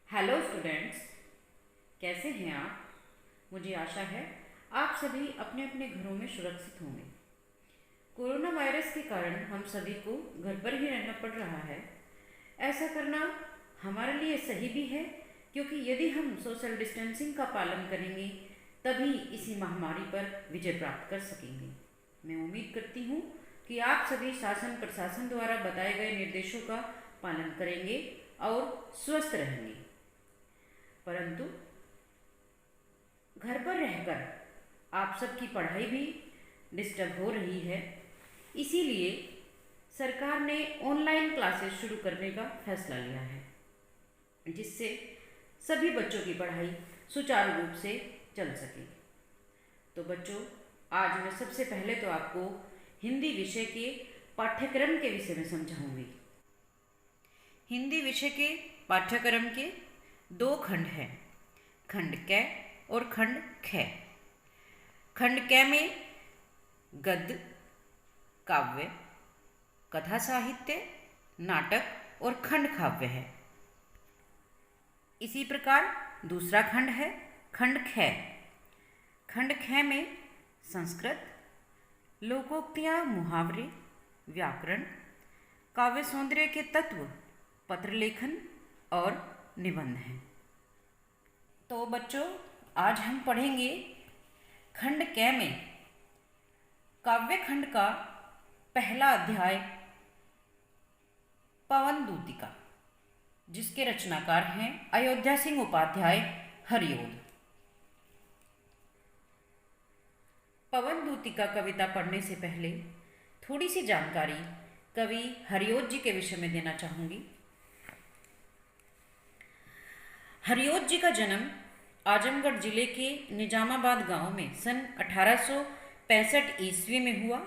Hello students, कैसे हैं आप। मुझे आशा है आप सभी अपने अपने घरों में सुरक्षित होंगे। कोरोना वायरस के कारण हम सभी को घर पर ही रहना पड़ रहा है। ऐसा करना हमारे लिए सही भी है, क्योंकि यदि हम सोशल डिस्टेंसिंग का पालन करेंगे तभी इसी महामारी पर विजय प्राप्त कर सकेंगे। मैं उम्मीद करती हूँ कि आप सभी शासन प्रशासन द्वारा बताए गए निर्देशों का पालन करेंगे और स्वस्थ रहेंगे। परंतु घर पर रहकर आप सबकी पढ़ाई भी डिस्टर्ब हो रही है, इसीलिए सरकार ने ऑनलाइन क्लासेस शुरू करने का फैसला लिया है, जिससे सभी बच्चों की पढ़ाई सुचारू रूप से चल सके। तो बच्चों, आज मैं सबसे पहले तो आपको हिंदी विषय के पाठ्यक्रम के विषय में समझाऊंगी। हिंदी विषय के पाठ्यक्रम के दो खंड हैं, खंड क और खंड ख। खंड क में गद्य, काव्य, कथा साहित्य, नाटक और खंड काव्य है। इसी प्रकार दूसरा खंड है खंड ख। खंड ख में संस्कृत, लोकोक्तियाँ, मुहावरे, व्याकरण, काव्य सौंदर्य के तत्व, पत्र लेखन और निबंध हैं। तो बच्चों, आज हम पढ़ेंगे खंड क में काव्य खंड का पहला अध्याय पवन दूतिका, जिसके रचनाकार हैं अयोध्या सिंह उपाध्याय हरिओद। पवन दूतिका कविता पढ़ने से पहले थोड़ी सी जानकारी कवि हरिओद जी के विषय में देना चाहूँगी। हरिओद जी का जन्म आजमगढ़ जिले के निजामाबाद गांव में सन 1865 ईस्वी में हुआ।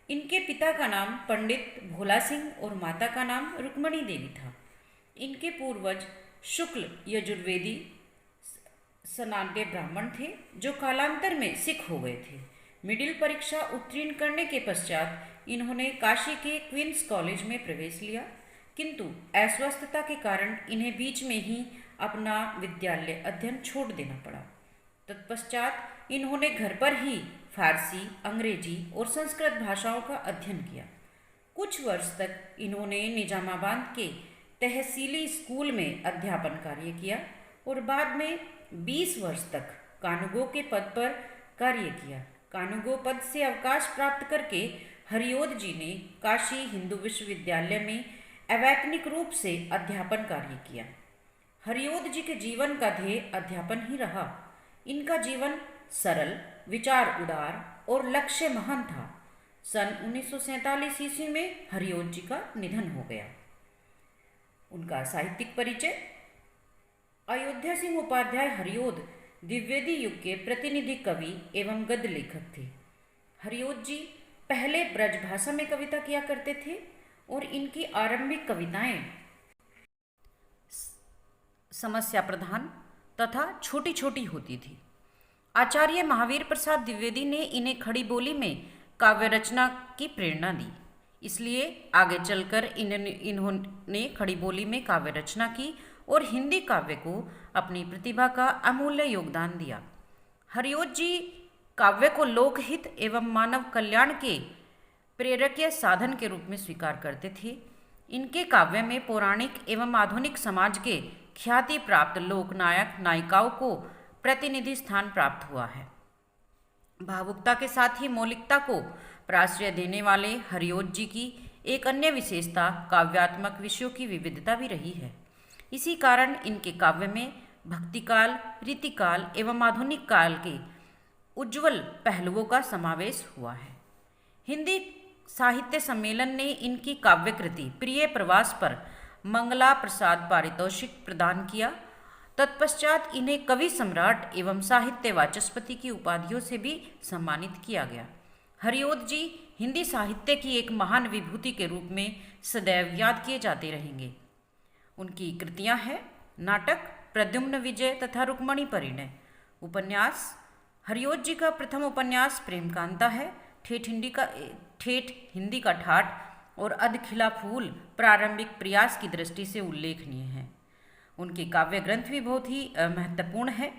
इनके पिता का नाम पंडित भोला सिंह और माता का नाम रुक्मणी देवी था। इनके पूर्वज शुक्ल यजुर्वेदी सनाड्य ब्राह्मण थे, जो कालांतर में सिख हो गए थे। मिडिल परीक्षा उत्तीर्ण करने के पश्चात इन्होंने काशी के क्वींस कॉलेज में प्रवेश लिया, किंतु अस्वस्थता के कारण इन्हें बीच में ही अपना विद्यालय अध्ययन छोड़ देना पड़ा। तत्पश्चात इन्होंने घर पर ही फारसी, अंग्रेजी और संस्कृत भाषाओं का अध्ययन किया। कुछ वर्ष तक इन्होंने निजामाबाद के तहसीली स्कूल में अध्यापन कार्य किया और बाद में 20 वर्ष तक कानूगो के पद पर कार्य किया। कानूगो पद से अवकाश प्राप्त करके हरिओद जी ने काशी हिंदू विश्वविद्यालय में अवैतनिक रूप से अध्यापन कार्य किया। हरिओद जी के जीवन का ध्येय अध्यापन ही रहा। इनका जीवन सरल, विचार उदार और लक्ष्य महान था। सन 1947 ईस्वी में हरिओद जी का निधन हो गया। उनका साहित्यिक परिचय। अयोध्या सिंह उपाध्याय हरिओद द्विवेदी युग के प्रतिनिधि कवि एवं गद्य लेखक थे। हरिओद जी पहले ब्रज भाषा में कविता किया करते थे और इनकी आरंभिक कविताएं समस्या प्रधान तथा छोटी छोटी होती थी। आचार्य महावीर प्रसाद द्विवेदी ने इन्हें खड़ी बोली में काव्य रचना की प्रेरणा दी, इसलिए आगे चलकर इन्होंने खड़ी बोली में काव्य रचना की और हिंदी काव्य को अपनी प्रतिभा का अमूल्य योगदान दिया। हरिओद जी काव्य को लोकहित एवं मानव कल्याण के प्रेरकीय साधन के रूप में स्वीकार करते थे। इनके काव्य में पौराणिक एवं आधुनिक समाज के ख्याति प्राप्त लोकनायक नायिकाओं को प्रतिनिधि स्थान प्राप्त हुआ है। भावुकता के साथ ही मौलिकता को प्राश्रय देने वाले हरिओद जी की एक अन्य विशेषता काव्यात्मक विषयों की विविधता भी रही है। इसी कारण इनके काव्य में भक्तिकाल, रीतिकाल एवं आधुनिक काल के उज्ज्वल पहलुओं का समावेश हुआ है। हिंदी साहित्य सम्मेलन ने इनकी काव्य कृति प्रिय प्रवास पर मंगला प्रसाद पारितोषिक प्रदान किया। तत्पश्चात इन्हें कवि सम्राट एवं साहित्य वाचस्पति की उपाधियों से भी सम्मानित किया गया। हरिओद जी हिंदी साहित्य की एक महान विभूति के रूप में सदैव याद किए जाते रहेंगे। उनकी कृतियां हैं नाटक प्रद्युम्न विजय तथा रुक्मणी परिणय। उपन्यास हरिओद जी का प्रथम उपन्यास प्रेमकांता है। ठेठ हिंदी का ठाठ और अध खिला फूल प्रारंभिक प्रयास की दृष्टि से उल्लेखनीय है। उनके काव्य ग्रंथ भी बहुत ही महत्वपूर्ण है।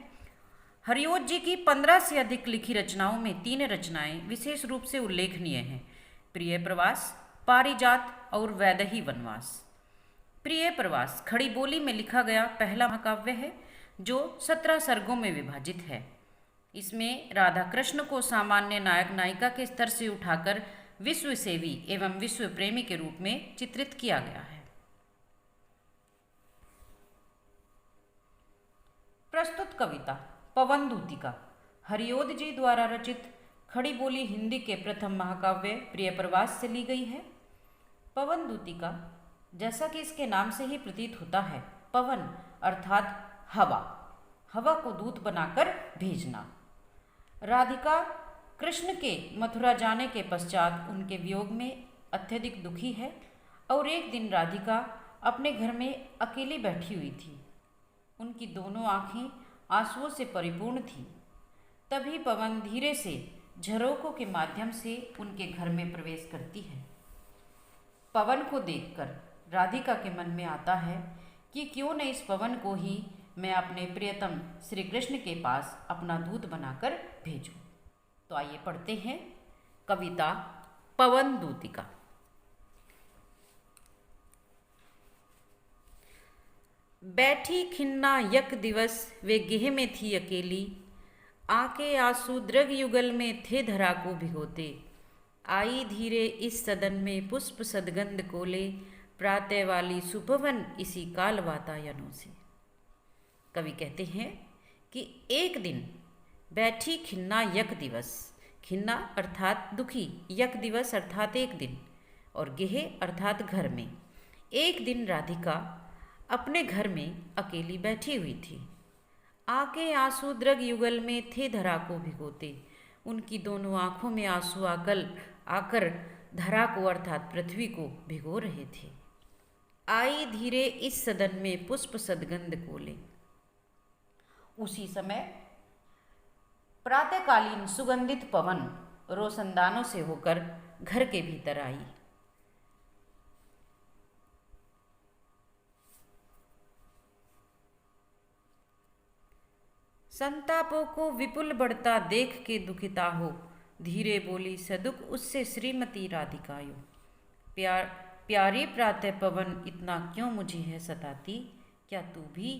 हरिओत जी की 15 से अधिक लिखी रचनाओं में 3 रचनाएं विशेष रूप से उल्लेखनीय हैं। प्रिय प्रवास, पारिजात और वैदेही वनवास। प्रिय प्रवास खड़ी बोली में लिखा गया पहला महाकाव्य है जो 17 सर्गों में विभाजित है। इसमें राधा कृष्ण को सामान्य नायक नायिका के स्तर से उठाकर विश्व सेवी एवं विश्व प्रेमी के रूप में चित्रित किया गया है। प्रस्तुत कविता पवन दूतिका हरिओद जी द्वारा रचित खड़ी बोली हिंदी के प्रथम महाकाव्य प्रिय प्रवास से ली गई है। पवन दूतिका, जैसा कि इसके नाम से ही प्रतीत होता है, पवन अर्थात हवा, हवा को दूत बनाकर भेजना। राधिका कृष्ण के मथुरा जाने के पश्चात उनके वियोग में अत्यधिक दुखी है और एक दिन राधिका अपने घर में अकेली बैठी हुई थी। उनकी दोनों आंखें आंसुओं से परिपूर्ण थीं। तभी पवन धीरे से झरोखों के माध्यम से उनके घर में प्रवेश करती है। पवन को देखकर राधिका के मन में आता है कि क्यों न इस पवन को ही मैं अपने प्रियतम श्री कृष्ण के पास अपना दूत बनाकर भेजूं। तो आइए पढ़ते हैं कविता पवन दूतिका। बैठी खिन्ना यक दिवस वे गेह में थी अकेली, आके आंसू द्रग युगल में थे धरा को भिगोते। आई धीरे इस सदन में पुष्प सदगंध कोले, प्रातः वाली सुपवन इसी काल वातायनों से। कवि कहते हैं कि एक दिन बैठी खिन्ना यक दिवस, खिन्ना अर्थात दुखी, यक दिवस अर्थात एक दिन, और गेह अर्थात घर में। एक दिन राधिका अपने घर में अकेली बैठी हुई थी। आके आंसू द्रग युगल में थे धरा को भिगोते। उनकी दोनों आंखों में आंसू आकर धरा को अर्थात पृथ्वी को भिगो रहे थे। आई धीरे इस सदन में पुष्प सदगंध कोले। उसी समय प्रातःकालीन सुगंधित पवन रोशनदानों से होकर घर के भीतर आई। संतापों को विपुल बढ़ता देख के दुखिता हो, धीरे बोली सदुख उससे श्रीमती राधिकायो। प्यारे प्रातः पवन इतना क्यों मुझे है सताती, क्या तू भी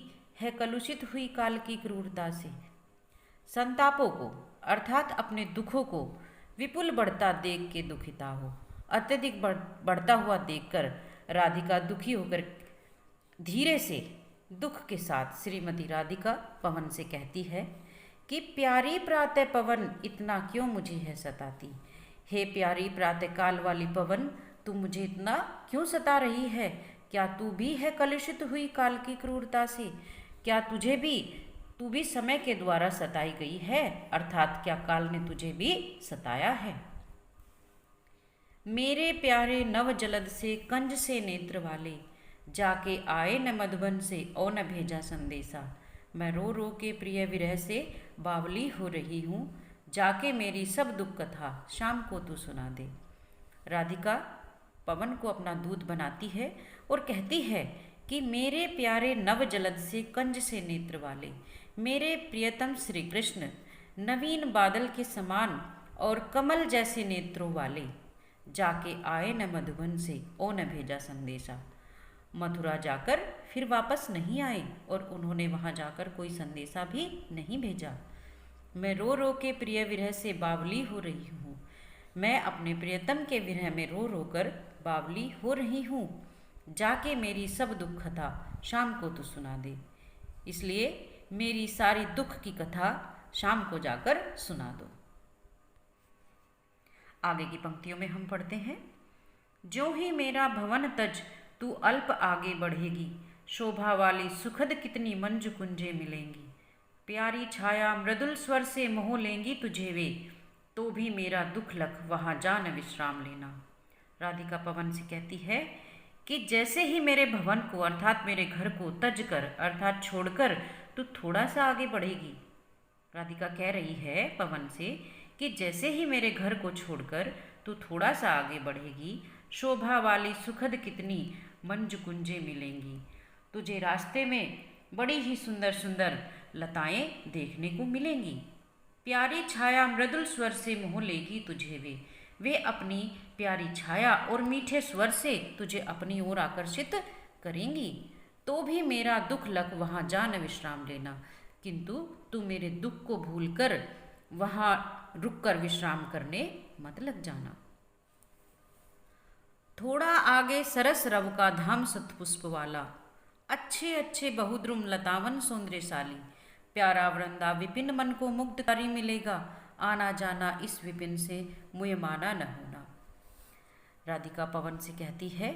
है कलुषित हुई काल की क्रूरता से। संतापों को अर्थात अपने दुखों को विपुल बढ़ता देख के दुखिता हो, अत्यधिक बढ़ता हुआ देखकर राधिका दुखी होकर धीरे से दुख के साथ श्रीमती राधिका पवन से कहती है कि प्यारी प्रातः पवन इतना क्यों मुझे है सताती। हे प्यारी प्रातःकाल वाली पवन, तू मुझे इतना क्यों सता रही है। क्या तू भी है कलुषित हुई काल की क्रूरता से। क्या तू भी समय के द्वारा सताई गई है, अर्थात क्या काल ने तुझे भी सताया है। मेरे प्यारे नव जलद से कंज से नेत्र वाले, जाके आए न मधुबन से ओ न भेजा संदेशा। मैं रो रो के प्रिय विरह से बावली हो रही हूँ, जाके मेरी सब दुख कथा शाम को तू सुना दे। राधिका पवन को अपना दूत बनाती है और कहती है कि मेरे प्यारे नव जलद से कंज से नेत्र वाले, मेरे प्रियतम श्री कृष्ण नवीन बादल के समान और कमल जैसे नेत्रों वाले, जाके आए न मधुबन से ओ न भेजा संदेशा। मथुरा जाकर फिर वापस नहीं आए और उन्होंने वहाँ जाकर कोई संदेशा भी नहीं भेजा। मैं रो रो के प्रिय विरह से बावली हो रही हूँ। मैं अपने प्रियतम के विरह में रो रो कर बावली हो रही हूँ, जाके मेरी सब दुख कथा शाम को तू सुना दे। इसलिए मेरी सारी दुख की कथा शाम को जाकर सुना दो। आगे की पंक्तियों में हम पढ़ते हैं, जो ही मेरा भवन तज तू अल्प आगे बढ़ेगी, शोभा वाली सुखद कितनी मंजु कुंजे मिलेंगी। प्यारी छाया मृदुल स्वर से मोह लेंगी तुझे वे, तो भी मेरा दुख लख वहाँ जान विश्राम लेना। राधिका पवन से कहती है कि जैसे ही मेरे भवन को अर्थात मेरे घर को तज कर अर्थात छोड़कर तू थोड़ा सा आगे बढ़ेगी। राधिका कह रही है पवन से कि जैसे ही मेरे घर को छोड़कर तू थोड़ा सा आगे बढ़ेगी, शोभा वाली सुखद कितनी मंजु कुंजे मिलेंगी। तुझे रास्ते में बड़ी ही सुंदर सुंदर लताएं देखने को मिलेंगी। प्यारी छाया मृदुल स्वर से मोह लेगी तुझे वे अपनी प्यारी छाया और मीठे स्वर से तुझे अपनी ओर आकर्षित करेंगी। तो भी मेरा दुख लग वहाँ जा न विश्राम लेना, किंतु तू मेरे दुख को भूलकर वहाँ रुक कर विश्राम करने मत लग जाना। थोड़ा आगे सरस रव का धाम सतपुष्प वाला, अच्छे अच्छे बहुद्रुम लतावन सौंदर्यशाली, प्यारा वृंदा विपिन मन को मुग्धकारी मिलेगा, आना जाना इस विपिन से मुझे माना न होना। राधिका पवन से कहती है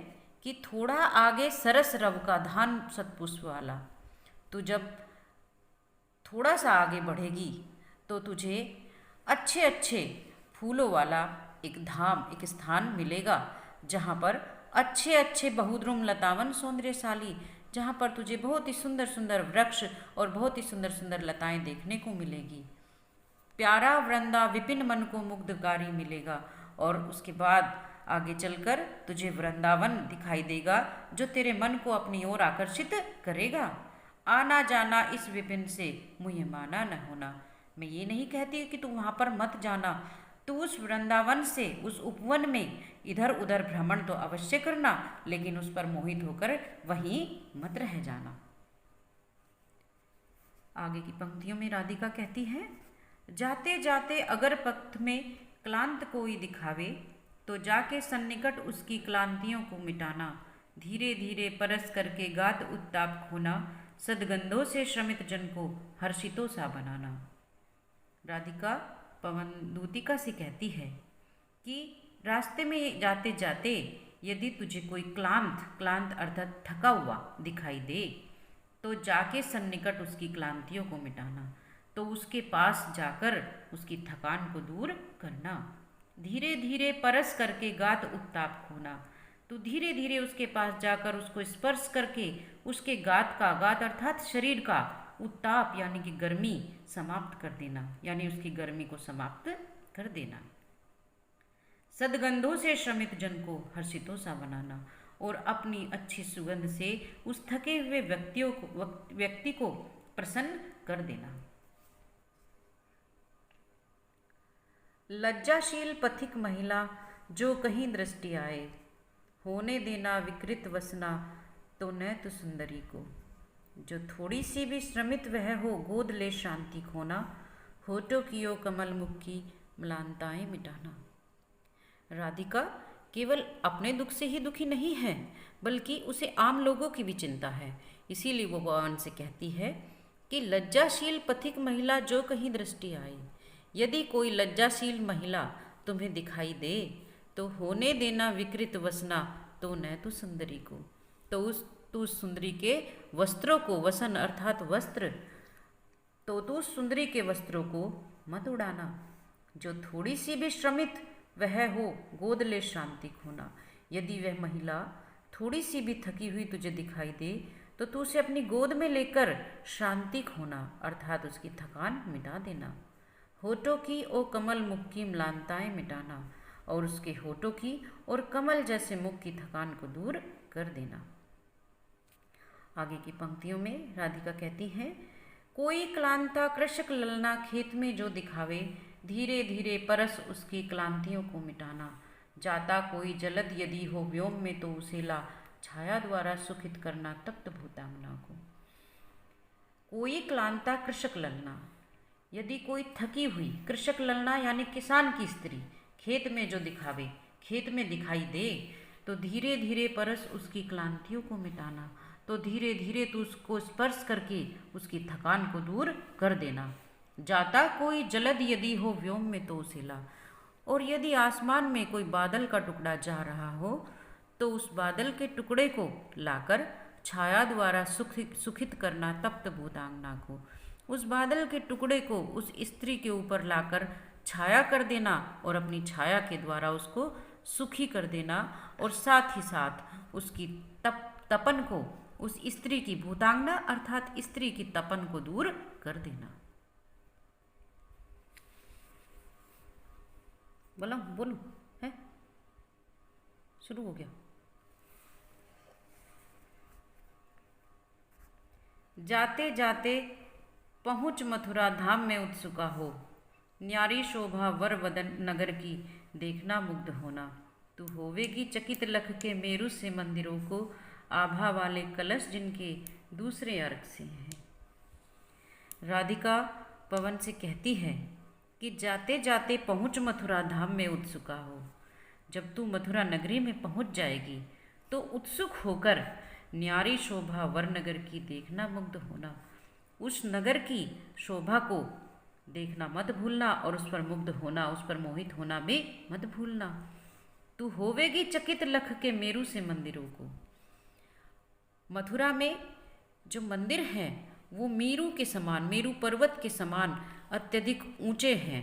कि थोड़ा आगे सरस रव का धाम सतपुष्प वाला, तू जब थोड़ा सा आगे बढ़ेगी तो तुझे अच्छे अच्छे फूलों वाला एक धाम, एक स्थान मिलेगा, जहाँ पर अच्छे अच्छे बहुद्रुम लतावन सौंदर्यशाली, जहाँ पर तुझे बहुत ही सुंदर सुंदर वृक्ष और बहुत ही सुंदर सुंदर लताएं देखने को मिलेगी। प्यारा वृंदा विपिन मन को मुग्धकारी मिलेगा, और उसके बाद आगे चलकर तुझे वृंदावन दिखाई देगा जो तेरे मन को अपनी ओर आकर्षित करेगा। आना जाना इस विपिन से मुझे माना न होना। मैं ये नहीं कहती कि तू वहाँ पर मत जाना, तू उस वृंदावन से, उस उपवन में इधर उधर भ्रमण तो अवश्य करना, लेकिन उस पर मोहित होकर वहीं मत रह जाना। आगे की पंक्तियों में राधिका कहती है, जाते जाते अगर पथ में क्लांत कोई दिखावे, तो जाके सन्निकट उसकी क्लांतियों को मिटाना, धीरे धीरे परस करके गात उत्ताप खोना, सदगंधों से श्रमित जन को हर्षितों सा बनाना। राधिका पवन दूतिका से कहती है कि रास्ते में जाते जाते यदि तुझे कोई क्लांत अर्थात थका हुआ दिखाई दे, तो जाके सन्निकट उसकी क्लांतियों को मिटाना, तो उसके पास जाकर उसकी थकान को दूर करना। धीरे धीरे परस करके गात उत्ताप खोना, तो धीरे धीरे उसके पास जाकर उसको स्पर्श करके उसके गात अर्थात शरीर का उत्ताप यानी कि गर्मी समाप्त कर देना, यानी उसकी गर्मी को समाप्त कर देना। सदगंधों से श्रमित जन को हर्षितों सा बनाना, और अपनी अच्छी सुगंध से उस थके हुए व्यक्ति को प्रसन्न कर देना। लज्जाशील पथिक महिला जो कहीं दृष्टि आए, होने देना विकृत वसना तो न तो सुंदरी को, जो थोड़ी सी भी श्रमित वह हो गोद ले शांति खोना, होठों की ओ कमल मुख की म्लानताएं मिटाना। राधिका केवल अपने दुख से ही दुखी नहीं है, बल्कि उसे आम लोगों की भी चिंता है। इसीलिए वो भगवान से कहती है कि लज्जाशील पथिक महिला जो कहीं दृष्टि आए, यदि कोई लज्जाशील महिला तुम्हें दिखाई दे, तो होने देना विकृत वसना तो न तो सुंदरी को, तो उस सुंदरी के वस्त्रों को, वसन अर्थात वस्त्र, तो उस सुंदरी के वस्त्रों को मत उड़ाना। जो थोड़ी सी भी श्रमित वह हो गोद ले शांति खोना, यदि वह महिला थोड़ी सी भी थकी हुई तुझे दिखाई दे, तो तू उसे अपनी गोद में लेकर शांति खोना अर्थात उसकी थकान मिटा देना। होठों की ओ कमल मुख की म्लानताएं मिटाना, और उसके होठों की और कमल जैसे मुख की थकान को दूर कर देना। आगे की पंक्तियों में राधिका कहती है, कोई क्लांता कृषक ललना खेत में जो दिखावे, धीरे धीरे परस उसकी क्लांतियों को मिटाना, जाता कोई जलद यदि हो व्योम में तो उसे ला, छाया द्वारा सुखित करना तप्त भूतांगना को। कोई क्लांता कृषक ललना, यदि कोई थकी हुई, कृषक ललना यानी किसान की स्त्री, खेत में जो दिखावे, खेत में दिखाई दे, तो धीरे धीरे परस उसकी क्लांतियों को मिटाना, तो धीरे धीरे तो उसको स्पर्श करके उसकी थकान को दूर कर देना। जाता कोई जलद यदि हो व्योम में तो उसे ला, और यदि आसमान में कोई बादल का टुकड़ा जा रहा हो, तो उस बादल के टुकड़े को लाकर छाया द्वारा सुखित करना तप्त भूतांगना को। उस बादल के टुकड़े को उस स्त्री के ऊपर लाकर छाया कर देना, और अपनी छाया के द्वारा उसको सुखी कर देना, और साथ ही साथ उसकी तपन को, उस स्त्री की भूतांगना अर्थात स्त्री की तपन को दूर कर देना। बोलो है, शुरू हो गया। जाते जाते पहुँच मथुरा धाम में उत्सुका हो, न्यारी शोभा वर वदन नगर की देखना मुग्ध होना। तू होवेगी चकित लख के मेरु से मंदिरों को, आभा वाले कलश जिनके दूसरे अर्क से हैं। राधिका पवन से कहती है कि जाते जाते पहुँच मथुरा धाम में उत्सुका हो। जब तू मथुरा नगरी में पहुँच जाएगी तो उत्सुक होकर न्यारी शोभा वरनगर की देखना मुग्ध होना। उस नगर की शोभा को देखना मत भूलना और उस पर मुग्ध होना, उस पर मोहित होना भी मत भूलना। तू होवेगी चकित लख के मेरु से मंदिरों को। मथुरा में जो मंदिर हैं वो मेरु के समान, मेरु पर्वत के समान अत्यधिक ऊंचे हैं।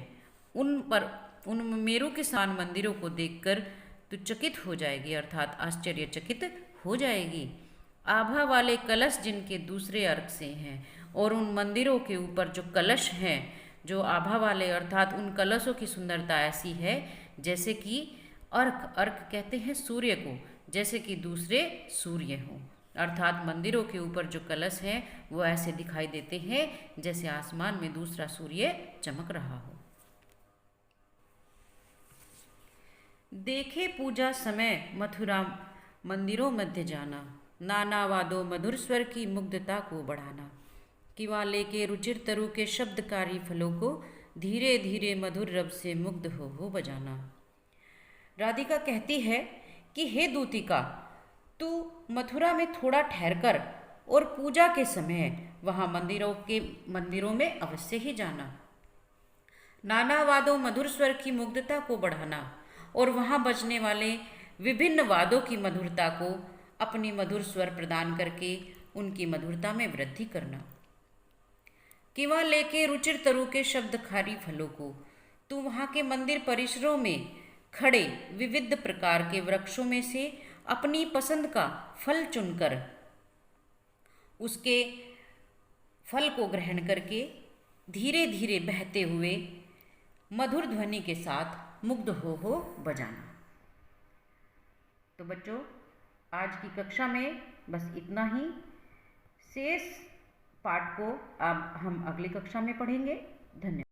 उन मेरु के समान मंदिरों को देखकर तू चकित हो जाएगी, अर्थात आश्चर्यचकित हो जाएगी। आभा वाले कलश जिनके दूसरे अर्क से हैं, और उन मंदिरों के ऊपर जो कलश हैं, जो आभा वाले, अर्थात उन कलशों की सुंदरता ऐसी है जैसे कि अर्क कहते हैं सूर्य को, जैसे कि दूसरे सूर्य हों। अर्थात मंदिरों के ऊपर जो कलश हैं वो ऐसे दिखाई देते हैं जैसे आसमान में दूसरा सूर्य चमक रहा हो। देखे पूजा समय मथुरा मंदिरों मध्य जाना, नाना वादों मधुर स्वर की मुग्धता को बढ़ाना। किवा लेके रुचिर तरु के शब्दकारी फलों को, धीरे धीरे मधुर रब से मुग्ध हो बजाना। राधिका कहती है कि हे दूतिका, तू मथुरा में थोड़ा ठहरकर और पूजा के समय वहाँ मंदिरों में अवश्य ही जाना। नाना वादों मधुर स्वर की मुग्धता को बढ़ाना और वहाँ बजने वाले विभिन्न वादों की मधुरता को अपनी मधुर स्वर प्रदान करके उनकी मधुरता में वृद्धि करना। किवा लेके रुचिर तरु के शब्दखारी फलों को, तू वहाँ के मंदिर परिसरों में खड़े विविध प्रकार के वृक्षों में से अपनी पसंद का फल चुनकर उसके फल को ग्रहण करके धीरे धीरे बहते हुए मधुर ध्वनि के साथ मुग्ध हो बजाना। तो बच्चों, आज की कक्षा में बस इतना ही। शेष पाठ को अब हम अगली कक्षा में पढ़ेंगे। धन्यवाद।